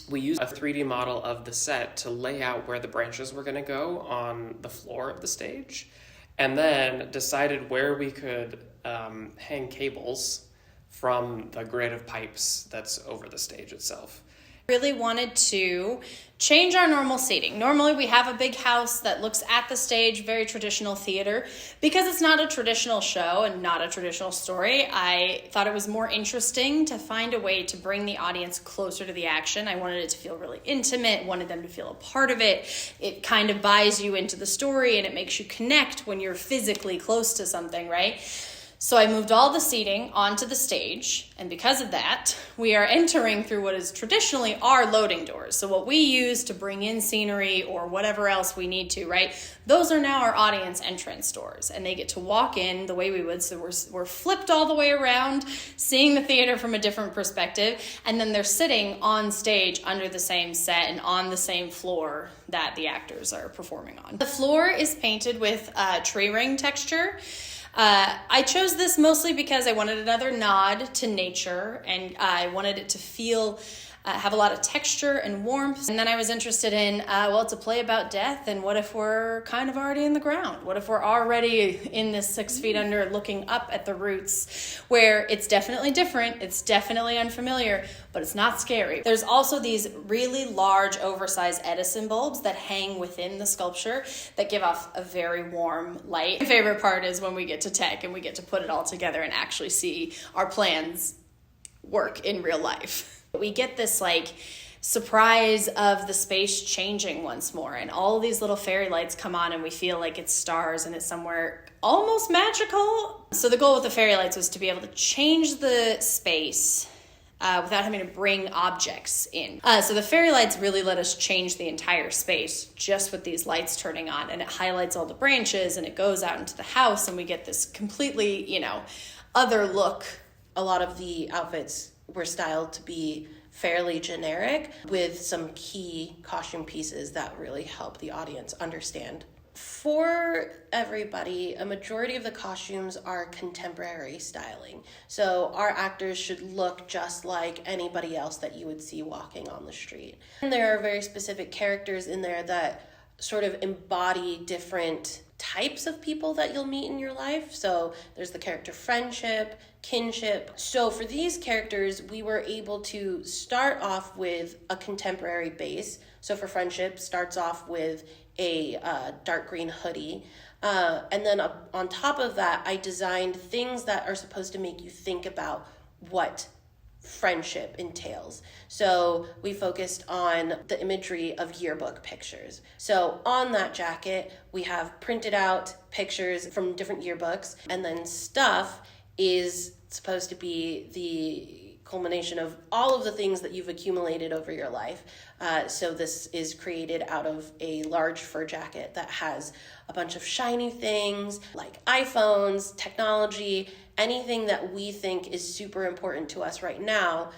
we used a 3D model of the set to lay out where the branches were going to go on the floor of the stage, and then decided where we could hang cables from the grid of pipes that's over the stage itself. Really wanted to change our normal seating. Normally we have a big house that looks at the stage, very traditional theater. Because it's not a traditional show and not a traditional story, I thought it was more interesting to find a way to bring the audience closer to the action. I wanted it to feel really intimate, wanted them to feel a part of it. It kind of buys you into the story and it makes you connect when you're physically close to something, right? So I moved all the seating onto the stage, and because of that, we are entering through what is traditionally our loading doors. So what we use to bring in scenery or whatever else we need to, right? Those are now our audience entrance doors, and they get to walk in the way we would. So we're flipped all the way around, seeing the theater from a different perspective, and then they're sitting on stage under the same set and on the same floor that the actors are performing on. The floor is painted with tree ring texture. I chose this mostly because I wanted another nod to nature, and I wanted it to feel have a lot of texture and warmth. And then I was interested in, it's a play about death, and what if we're kind of already in the ground? What if we're already in this 6 feet under looking up at the roots, where it's definitely different, it's definitely unfamiliar, but it's not scary. There's also these really large, oversized Edison bulbs that hang within the sculpture that give off a very warm light. My favorite part is when we get to tech and we get to put it all together and actually see our plans work in real life. We get this surprise of the space changing once more, and all these little fairy lights come on and we feel like it's stars and it's somewhere almost magical. So the goal with the fairy lights was to be able to change the space without having to bring objects in. So the fairy lights really let us change the entire space just with these lights turning on, and it highlights all the branches and it goes out into the house, and we get this completely, other look. A lot of the outfits were styled to be fairly generic with some key costume pieces that really help the audience understand. For everybody, a majority of the costumes are contemporary styling. So our actors should look just like anybody else that you would see walking on the street. And there are very specific characters in there that sort of embody different types of people that you'll meet in your life. So there's the character friendship, kinship. So for these characters, we were able to start off with a contemporary base. So for friendship, starts off with a dark green hoodie. And then on top of that, I designed things that are supposed to make you think about what friendship entails. So we focused on the imagery of yearbook pictures. So on that jacket, we have printed out pictures from different yearbooks, and then stuff is supposed to be the culmination of all of the things that you've accumulated over your life. So this is created out of a large fur jacket that has a bunch of shiny things like iPhones, technology, anything that we think is super important to us right now.